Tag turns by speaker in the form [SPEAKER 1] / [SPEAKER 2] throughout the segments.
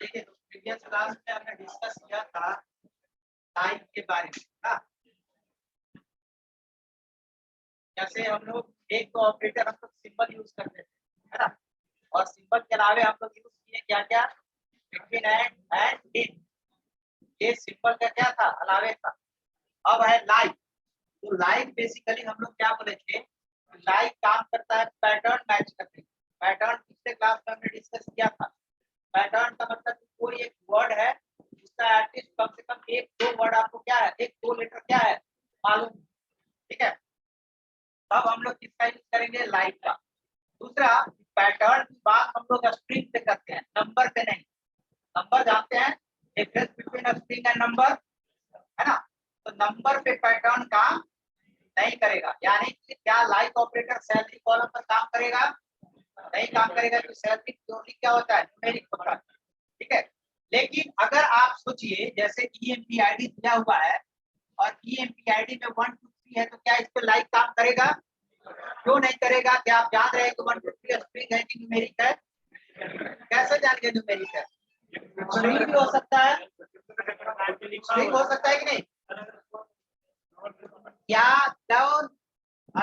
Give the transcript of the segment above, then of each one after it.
[SPEAKER 1] देखिए तो previous class में हमने डिस्कस किया था टाइप के बारे में ना, जैसे हम लोग एक तो ऑपरेटर हम लोग सिंबल यूज करते थे, है ना, और सिंबल के अलावे हम लोग यूज किए क्या क्या, बिटवीन एंड इन। ये सिंबल का क्या था, अलावे था। अब है लाइक। तो लाइक बेसिकली हम लोग क्या बोले थे, लाइक काम करता है पैटर्न मैच करने। पैटर्न पिछले क्लास में हमने डिस्कस किया था। पैटर्न का मतलब कोई एक वर्ड है उसका एटलीस्ट कम से कम एक दो वर्ड आपको क्या है, एक दो लेटर क्या है मालूम, ठीक है। तब हम लोग किसका यूज करेंगे, लाइक का। दूसरा पैटर्न की बात हम लोग स्ट्रिंग पे करते हैं, नंबर पे नहीं। नंबर जानते हैं, difference between string and number, है ना। तो नंबर पे पैटर्न काम नहीं करेगा, यानी कि क्या लाइक ऑपरेटर सैलरी कॉलम पर काम करेगा, नहीं काम करेगा। तो सैलरी प्योरली क्या होता है, न्यूमेरिक होता है, ठीक है। लेकिन अगर आप सोचिए जैसे ईएमपी दिया हुआ है और ईएमपी में 1 2 3 है, तो क्या इस पे लाइक काम करेगा, क्यों नहीं करेगा। क्या आप जान रहे हैं कि 1 2 3 स्ट्रिंग है कि न्यूमेरिक है, कैसे जान गए न्यूमेरिक है। स्ट्रिंग भी हो सकता है, स्ट्रिंग हो सकता है कि नहीं। क्या डाउन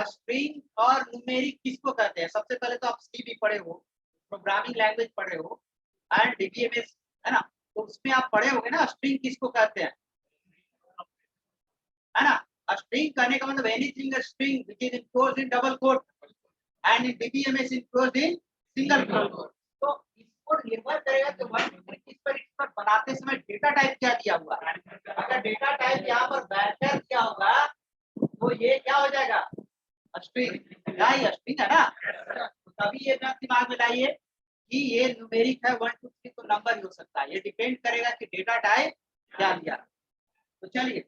[SPEAKER 1] स्ट्रिंग और न्यूमेरिक किसको कहते हैं, सबसे पहले तो आप सी भी पढ़े हो, प्रोग्रामिंग लैंग्वेज पढ़े हो एंड डीबीएमएस, है ना। तो उसमें आप पढ़े होंगे ना स्ट्रिंग किसको कहते हैं, है ना। स्ट्रिंग कहने का मतलब anything string which is enclosed in double quote and in DBMS enclosed in single quote. तो इसको निर्भर करेगा कि किस पर बनाते समय डेटा टाइप क्या दिया हुआ है। अगर डेटा टाइप यहाँ पर वैक्टर दिया होगा तो ये क्या हो जाएगा, स्ट्रिंग। स्ट्रिंग है ना। तो तभी ये दिमाग में लाइए कि ये न्यूमेरिक है 1 2 3 तो नंबर हो सकता है, ये डिपेंड करेगा कि डेटा टाइप क्या दिया। तो चलिए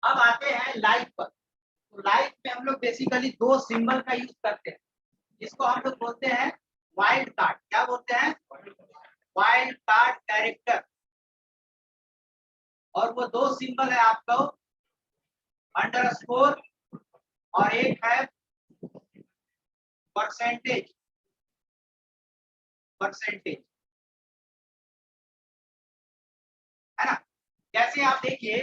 [SPEAKER 1] अब आते हैं लाइक पर। तो लाइक में हम लोग बेसिकली दो सिंबल का यूज करते हैं, जिसको हम लोग बोलते हैं वाइल्ड कार्ड। क्या बोलते हैं, वाइल्ड कार्ड कैरेक्टर। और वो दो सिंबल है आपको अंडरस्कोर और एक है परसेंटेज। परसेंटेज, है ना। जैसे आप देखिए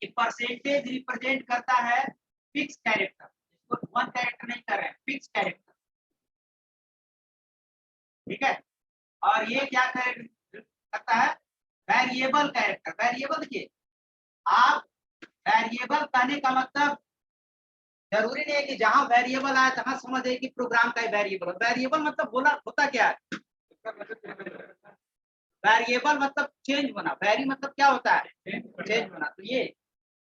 [SPEAKER 1] कि परसेंटेज रिप्रेजेंट करता है फिक्स कैरेक्टर, इसको वन कैरेक्टर नहीं कर रहे हैं, फिक्स कैरेक्टर, ठीक है। और ये क्या करता है, वेरिएबल कैरेक्टर। वेरिएबल देखिए, आप वेरिएबल कहने का मतलब जरूरी नहीं है कि जहां वेरिएबल आए तहां समझे कि प्रोग्राम का वेरिएबल। वेरिएबल मतलब बोला होता क्या है, वेरिएबल मतलब चेंज होना। वेरी मतलब क्या होता है, चेंज होना। तो ये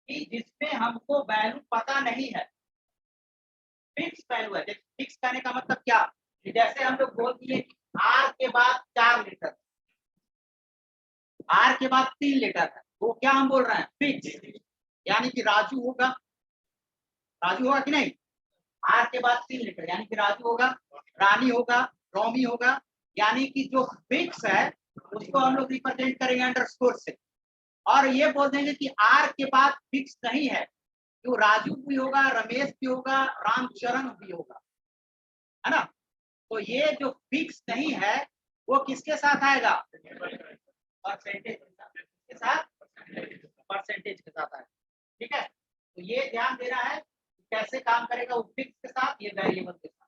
[SPEAKER 1] कि जिसमें हमको वैल्यू पता नहीं है, फिक्स वैल्यू है। फिक्स करने का मतलब क्या, जैसे हम लोग बोल दिए आर के बाद 4 लीटर, आर के बाद 3 लीटर है, वो क्या हम बोल रहे हैं, फिक्स। यानी कि राजू होगा, राजू होगा कि नहीं, आर के बाद 3 लीटर यानी कि राजू होगा, रानी होगा, रोमी होगा। यानी कि जो फिक्स है उसको हम लोग रिप्रेजेंट करेंगे अंडरस्कोर से। और ये बोल देंगे कि आर के बाद फिक्स नहीं है, तो राजू भी होगा, रमेश भी होगा, रामचरण भी होगा, है ना। तो ये जो फिक्स नहीं है वो किसके साथ आएगा, परसेंटेज के साथ, परसेंटेज के साथ आएगा, ठीक है। तो ये ध्यान देना है कैसे काम करेगा, वो फिक्स के साथ, ये वेरिएबल के साथ।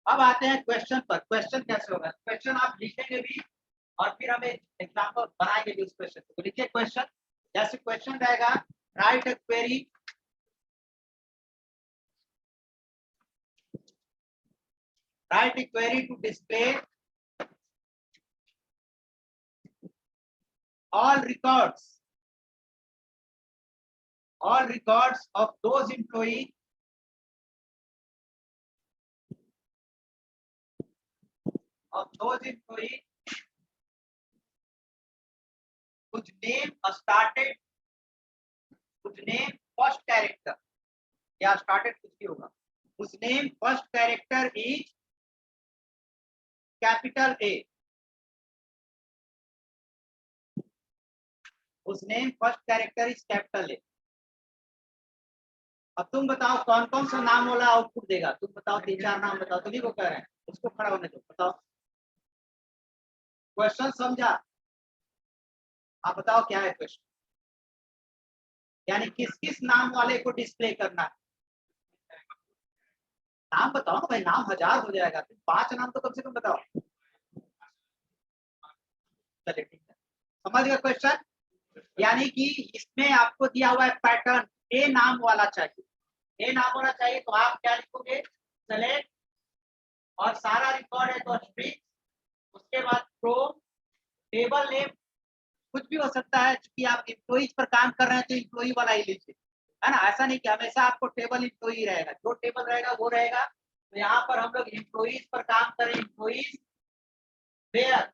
[SPEAKER 1] अब आते हैं क्वेश्चन पर। क्वेश्चन कैसे होगा, क्वेश्चन आप लिखेंगे भी और फिर हमें एग्जांपल बनाएंगे भी उस क्वेश्चन को। तो लिखिए क्वेश्चन, जैसे क्वेश्चन रहेगा right a query, write a query to display all records of those employees whose name started, whose name first character, या started कुछ भी होगा, whose name first character is capital A, whose name first character is capital A। अब तुम बताओ कौन कौन सा नाम वाला आउटपुट देगा, तुम बताओ 3 4 नाम बताओ, तुम ही को कह रहे हैं, उसको खड़ा होने दो, बताओ। क्वेश्चन समझा,
[SPEAKER 2] आप बताओ क्या है क्वेश्चन, यानी किस किस नाम वाले को डिस्प्ले करना है? नाम बताओ ना भाई, नाम 1000 हो जाएगा, तुम 5 नाम तो कम से कम बताओ। चलिए ठीक है, समझ गए क्वेश्चन। यानी कि इसमें आपको दिया हुआ है पैटर्न, ए नाम वाला चाहिए, ए नाम वाला चाहिए, तो आप क्या लिखोगे, सेलेक्ट और सारा रिकॉर्ड है तो स्ट्रिंग, उसके बाद फ्रॉम टेबल नेम, कुछ भी हो सकता है, क्योंकि आप एम्प्लॉइज पर काम कर रहे हैं तो एम्प्लॉई वाला ही लीजिए, है ना। ऐसा नहीं कि हमेशा आपको टेबल एम्प्लॉई रहेगा, जो टेबल रहेगा वो रहेगा। तो यहाँ पर हम लोग एम्प्लॉइज पर काम करें, एम्प्लॉइज वेयर,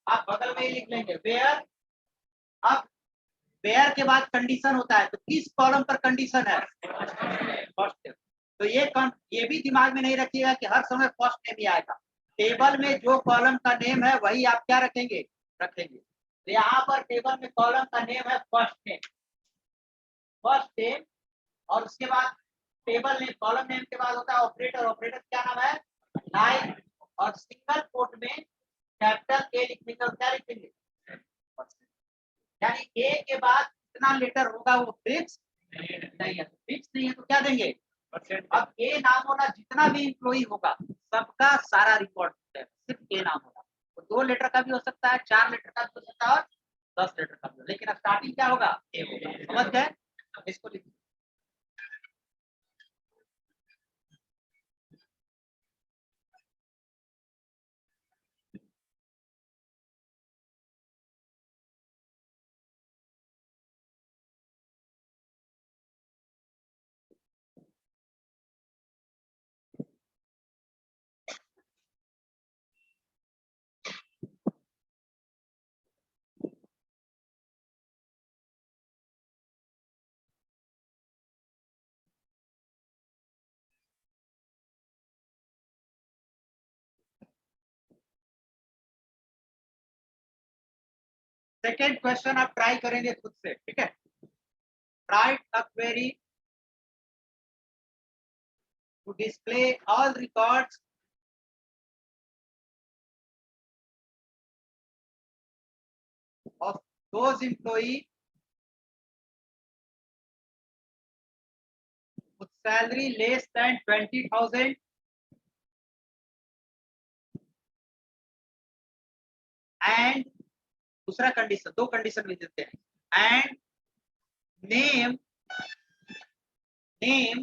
[SPEAKER 2] आप बगल में ही लिख लेंगे वेयर। अब वेयर के बाद कंडीशन होता है, तो किस कॉलम पर कंडीशन है, फर्स्ट। तो ये भी दिमाग में नहीं रखिएगा कि हर समय फर्स्ट नेम ही आएगा, टेबल में जो कॉलम का नेम है वही आप क्या रखेंगे, रखेंगे। तो यहाँ पर टेबल में कॉलम का नेम है फर्स्ट नेम, फर्स्ट नेम, और उसके बाद टेबल नेम, कॉलम नेम के बाद होता है ऑपरेटर, ऑपरेटर क्या नाम है, लाइन, और सिंगल कोट में कैपिटल ए लिखने का क्या लिखेंगे, यानी ए के बाद कितना लेटर होगा वो फिक्स नहीं है, फिक्स नहीं है तो क्या देंगे। अब ए नाम वाला जितना भी इम्प्लॉई होगा सबका सारा रिकॉर्ड है, सिर्फ ए नाम होगा, तो 2 लेटर का भी हो सकता है, 4 लेटर का भी हो सकता है, और 10 लेटर का भी, लेकिन स्टार्टिंग क्या होगा, ए होगा। समझ गए, इसको लिखिए। सेकेंड क्वेश्चन आप ट्राई करेंगे खुद से, ठीक है। Write a query to display all records of those employee with salary less than 20,000 and दूसरा कंडीशन, 2 कंडीशन भी देते हैं, and name, name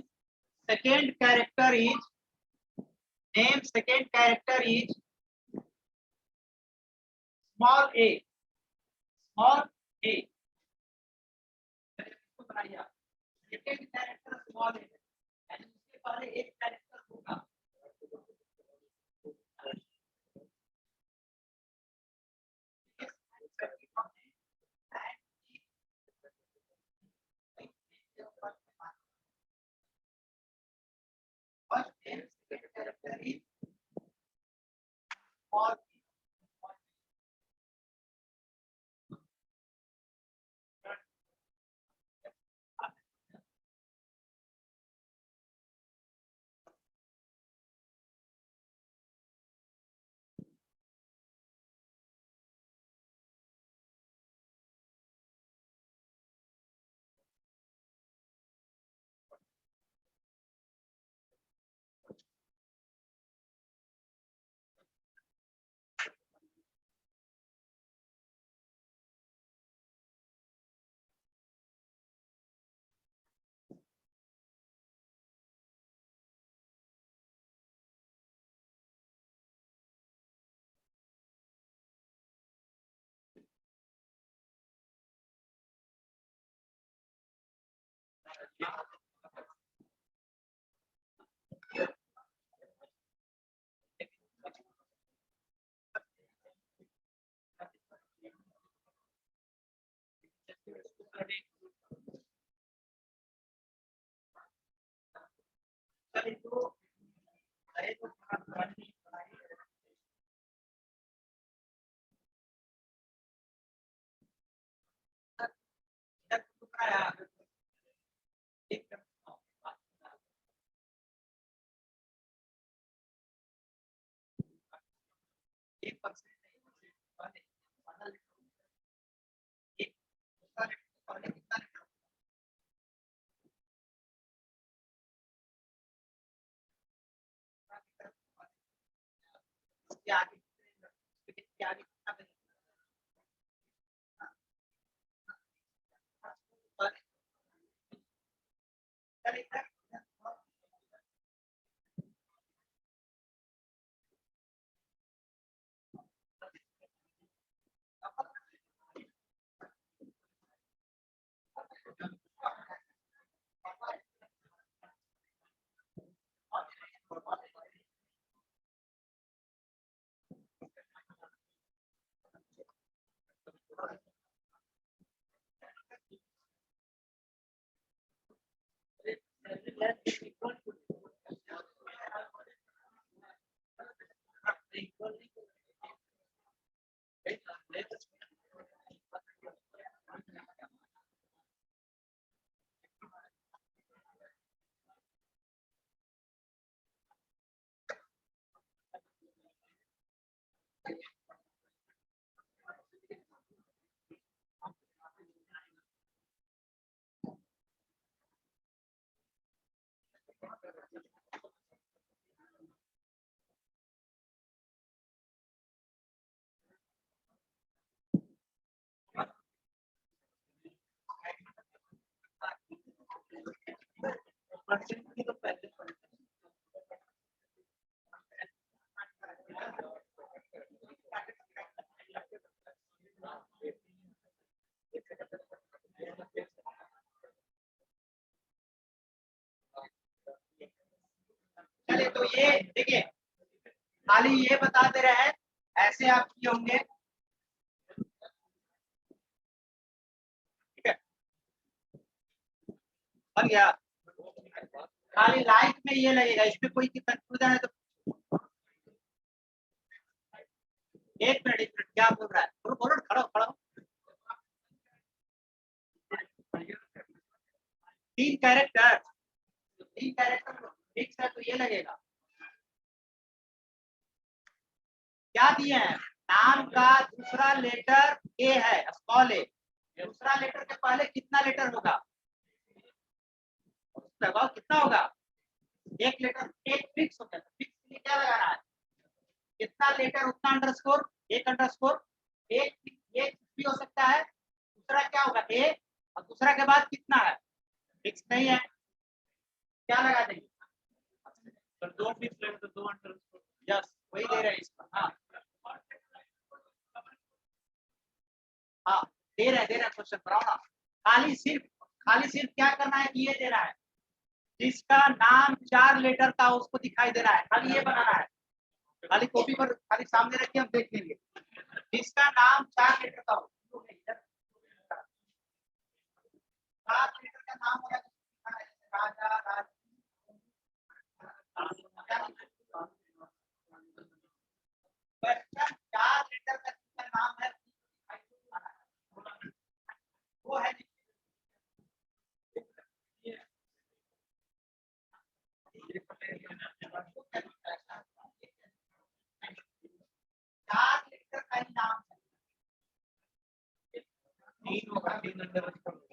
[SPEAKER 2] second character is, name second character is small a, small a, इसको बनाइए, second character small ए, यानी उसके पहले एक कैरेक्टर होगा, first name second character is small, एक इसके आगे कितना करेंगे? चलिए, चलिए, तो ये देखिए, खाली ये बता दे रहे हैं, ऐसे आप किए होंगे। ठीक है, बन गया। खाली लाइट में ये लगेगा, इसमें कोई कंफ्यूजन है तो एक मिनट, क्या बोल रहा है? बोलो बोलो, खड़ा खड़ा। 3 कैरेक्टर, 3 कैरेक्टर फिक्स है तो ये लगेगा। क्या दिए हैं? नाम का दूसरा लेटर ए है, स्मॉल ए। दूसरा लेटर के पहले कितना लेटर होगा? लगाओ, कितना होगा? एक लेटर, एक फिक्स होता है। फिक्स के लिए क्या लगाना है? कितना लेटर उतना अंडरस्कोर, एक अंडरस्कोर। एक ये भी हो सकता है। दूसरा क्या होगा? ए, और दूसरा के बाद कितना है? फिक्स नहीं है, क्या लगा देंगे?
[SPEAKER 3] पर 2 फिक्स लेटर तो 2 अंडरस्कोर।
[SPEAKER 2] यस, वही दे रहे हैं इसका। हाँ हाँ, दे रहे हैं क्वेश्चन, बनाओ ना। खाली सिर्फ क्या करना है कि ये दे रहा है, जिसका नाम 4 लेटर का उसको दिखाई दे रहा है, खाली ये बनाना है। खाली कॉपी पर खाली सामने रख के हम देख लेंगे, जिसका नाम 4 लेटर का हो। 4 लेटर का नाम होगा, राजा, राज। 4 लेटर का जिसका नाम है वो है। चार लेटर का ही नाम है।
[SPEAKER 3] 3 होगा, 3 अंडरस्कोर।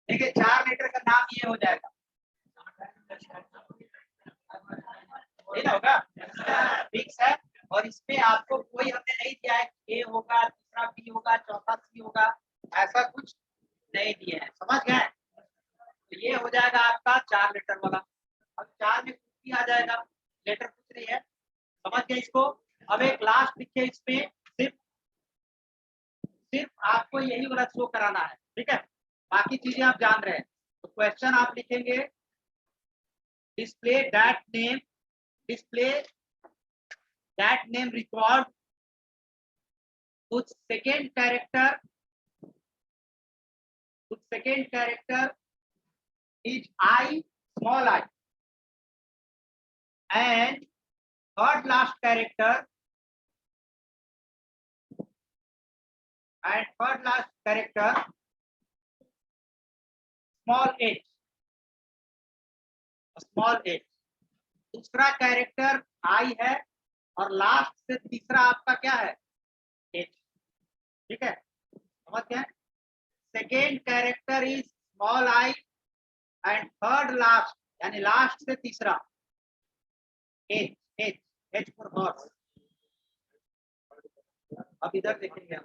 [SPEAKER 2] देखिए, 4 लेटर का नाम ये हो जाएगा, ये ना होगा, फिक्स है। और इसमें आपको कोई हमने नहीं दिया है ए होगा, दूसरा बी होगा, चौथा सी होगा, ऐसा कुछ नहीं दिए हैं, समझ गए? तो ये हो जाएगा आपका 4 लेटर वाला। अब 4 में कुछ भी आ जाएगा, लेटर कुछ नहीं है, समझ गए इसको? अब एक लास्ट लिखिए इसमें, सिर्फ सिर्फ आपको यही वाला शो कराना है, ठीक है, बाकी चीजें आप जान रहे हैं। तो क्वेश्चन आप लिखेंगे डिस्प्ले दैट नेम रिकॉर्ड कुछ second character is I small I and third last character small h। दूसरा कैरेक्टर आई है और लास्ट से तीसरा आपका क्या है h, ठीक है, समझ गए। Second character is small I and third last यानी लास्ट से तीसरा H for horse। अब इधर देखेंगे हम,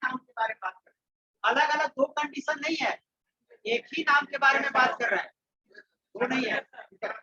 [SPEAKER 2] नाम के बारे में बात कर रहे हैं, अलग अलग दो कंडीशन नहीं है, एक ही नाम के बारे में बात कर रहे हैं, वो नहीं है, ठीक है।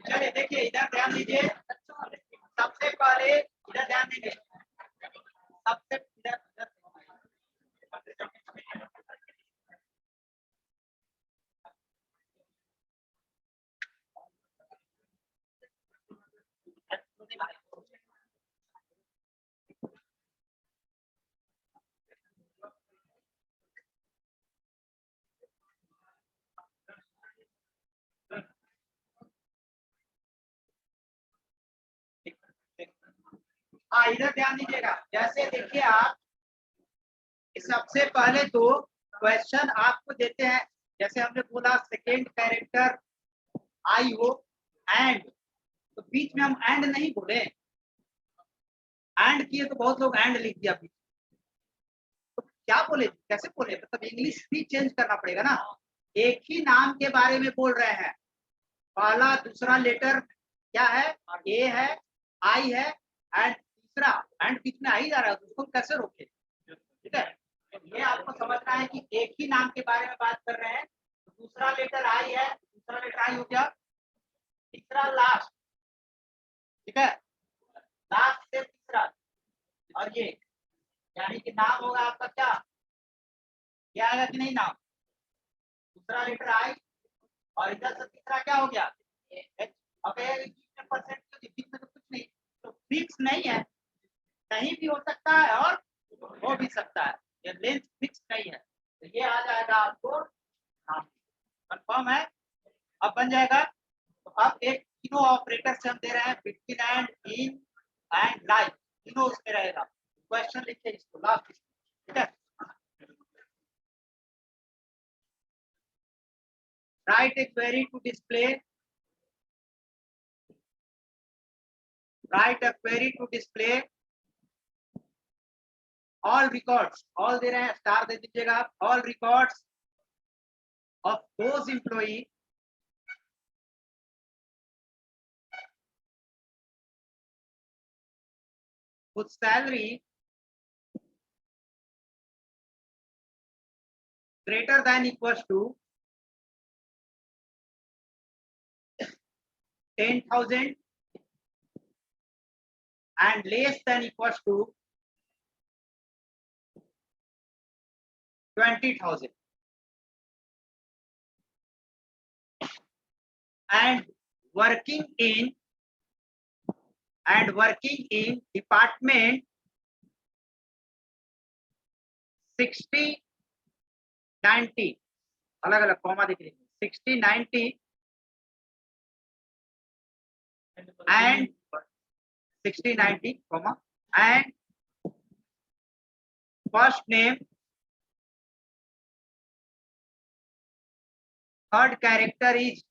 [SPEAKER 2] चलिए देखिए इधर ध्यान दीजिए, सबसे पहले इधर ध्यान देंगे, सबसे इधर हाँ इधर ध्यान दीजिएगा। जैसे देखिए आप सबसे पहले तो क्वेश्चन आपको देते हैं, जैसे हमने बोला सेकेंड कैरेक्टर आई हो एंड, तो बीच में हम एंड नहीं बोले, एंड किए तो बहुत लोग एंड लिख दिया बीच, तो क्या बोले, कैसे बोले, मतलब इंग्लिश भी चेंज करना पड़ेगा ना। एक ही नाम के बारे में बोल रहे हैं, पहला दूसरा लेटर क्या है, ए है, आई है एंड तीसरा एंड बीच में आई जा रहा है, तो उसको कैसे रोके, ठीक है। ये आपको समझना है कि एक ही नाम के बारे में बात कर रहे हैं, दूसरा लेटर आई है, दूसरा लेटर आई हो गया, तीसरा लास्ट, ठीक है, लास्ट से तीसरा, और ये यानी कि नाम होगा आपका क्या, ये आएगा कि नहीं नाम, दूसरा लेटर आई और इधर से तीसरा क्या हो गया H। अब परसेंट में तो कुछ नहीं, तो फिक्स नहीं है, कहीं भी हो सकता है और हो भी सकता है, ये लेंथ फिक्स नहीं है, तो ये आ जाएगा आपको नाम, कंफर्म है। अब बन जाएगा, तो अब एक तीनों ऑपरेटर से हम दे रहे हैं between and, in and like, तीनों उसमें रहेगा। क्वेश्चन लिखिए इसको लास्ट, ठीक है। Write a query to display. Write a query to display all records. All दे रहे हैं, स्टार दे दीजिएगा आप। All records of those employee whose salary greater than equals to 10,000 and less than equals to 20,000 and working in department 60, 90, अलग अलग comma दिख रही है, 60, 90 and 60, 90 comma and first name, third character is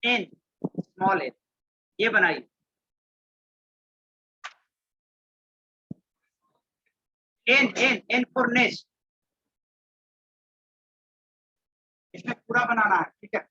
[SPEAKER 2] n, small n, ये बनाइए। n for nest, इसमें पूरा बनाना है, ठीक है।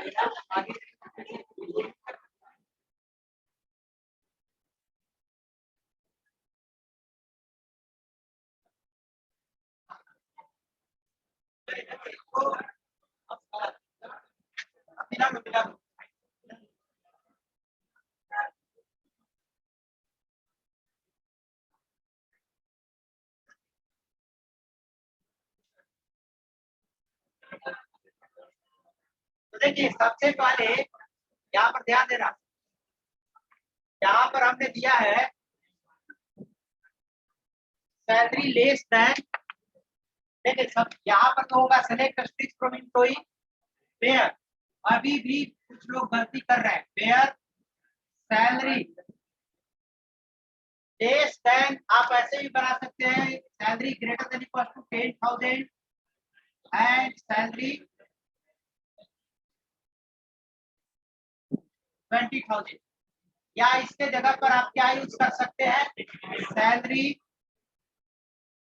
[SPEAKER 2] आगे मिला लो मिला लो। तो देखिए सबसे पहले यहाँ पर ध्यान देना, यहाँ पर हमने दिया है सैलरी लेस देन, देखिए सब यहाँ पर तो होगा सेलेक्ट स्ट्रिक्स फ्रॉम एम्प्लॉई वेयर, अभी भी कुछ लोग गलती कर रहे हैं, वेयर सैलरी लेस देन, आप ऐसे भी बना सकते हैं salary greater than equal to 10,000 and salary 20,000, या इसके जगह पर आप क्या यूज कर सकते हैं, सैलरी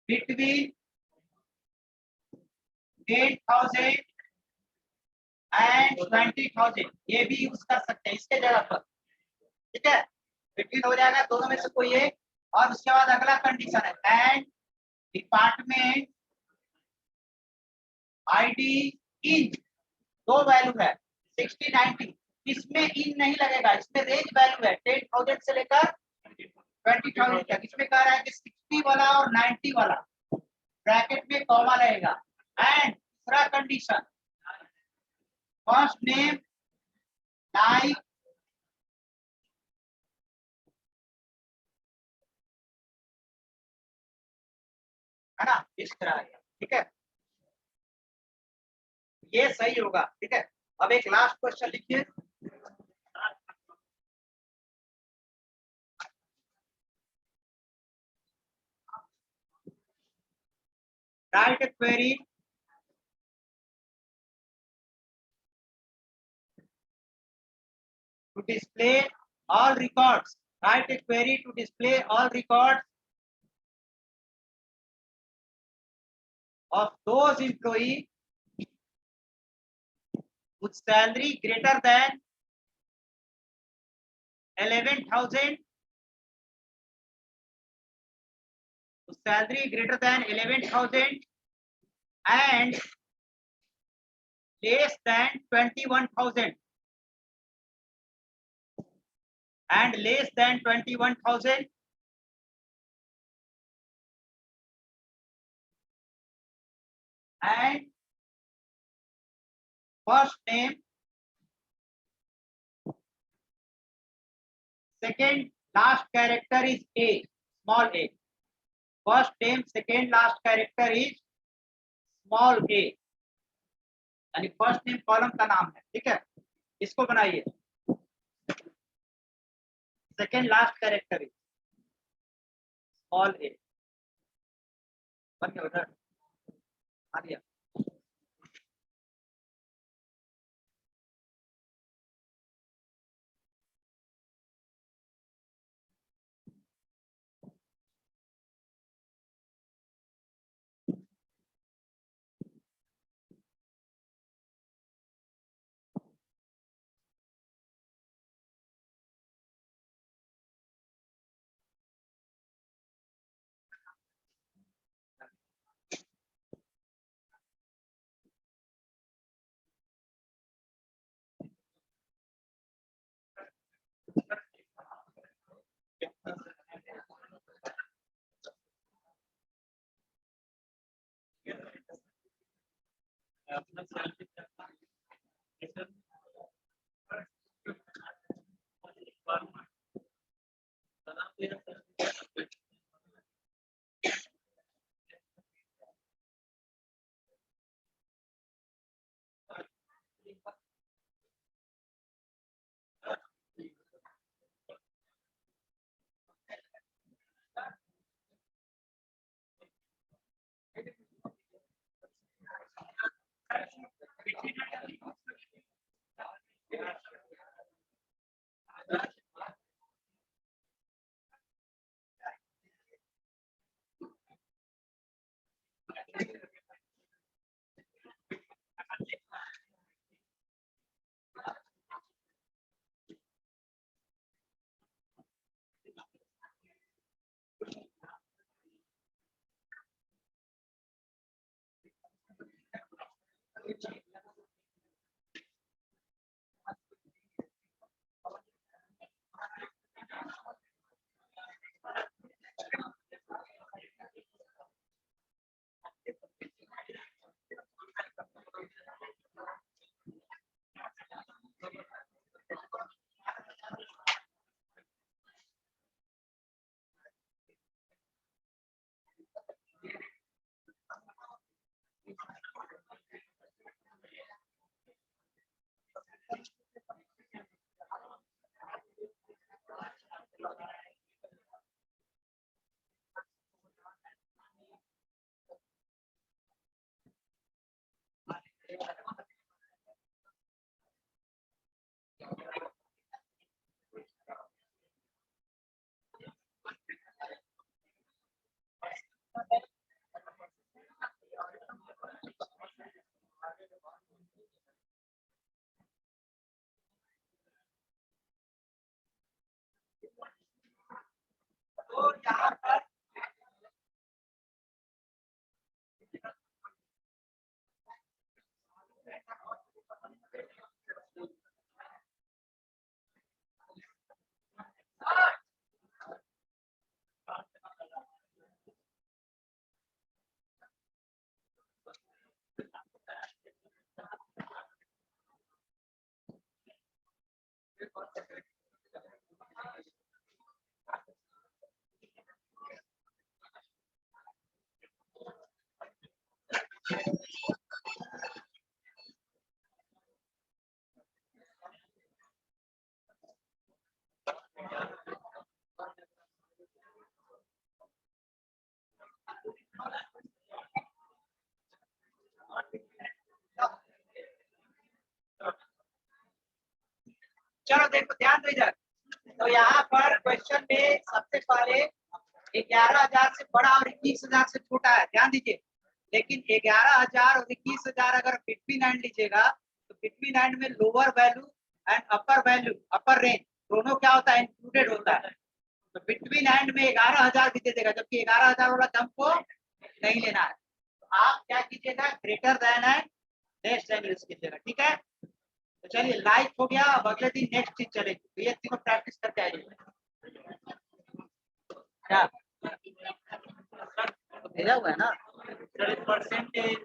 [SPEAKER 2] बिटवीन 10,000 एंड 20,000, ये भी यूज कर सकते हैं इसके जगह पर, ठीक है, बिटवीन हो जाएगा दोनों में से कोई एक। और उसके बाद अगला कंडीशन है एंड डिपार्टमेंट आईडी इन, दो वैल्यू है 60 90, इसमें इन नहीं लगेगा, इसमें रेंज वैल्यू है 10,000 से लेकर 20,000 तक, इसमें कह रहा है कि 60 वाला और 90 वाला ब्रैकेट में कॉमा रहेगा। एंड दूसरा कंडीशन फर्स्ट नेम लाइक है ना, इस तरह है, ठीक है, ये सही होगा, ठीक है। अब एक लास्ट क्वेश्चन लिखिए, right A query to display all records, write a query to display all records of those employee whose salary greater than 11,000, whose salary greater than 11,000 and less than 21,000 and less than 21,000 and first name, second last character is A, small a, first name second last character is small a, यानी first name column का नाम है, ठीक है, इसको बनाइए, second last character is small a, बन गया उधर आ गया।
[SPEAKER 3] अपना सैलरी
[SPEAKER 2] तो यहाँ पर चलो देखो ध्यान दो इधर। तो यहाँ पर क्वेश्चन में सबसे पहले 11,000 से बड़ा और 21,000 से छोटा है, ध्यान दीजिए। लेकिन 11,000 और 21,000 अगर बिटवीन एंड लीजिएगा तो बिटवीन एंड में lower value and value upper range दोनों क्या होता है, इंक्लूडेड होता है। तो बिटवीन एंड में 11,000 भी दे देगा, जबकि 11,000 वाला तो हमको नहीं लेना है। तो आप क्या कीजिएगा, greater than and less than use कीजिएगा, ठीक है। तो चलिए लाइक हो गया, अब अगले दिन नेक्स्ट चीज चलेगी। तो ये तीनों प्रैक्टिस करके आइए। क्या भेजा हुआ है ना
[SPEAKER 3] परसेंटेज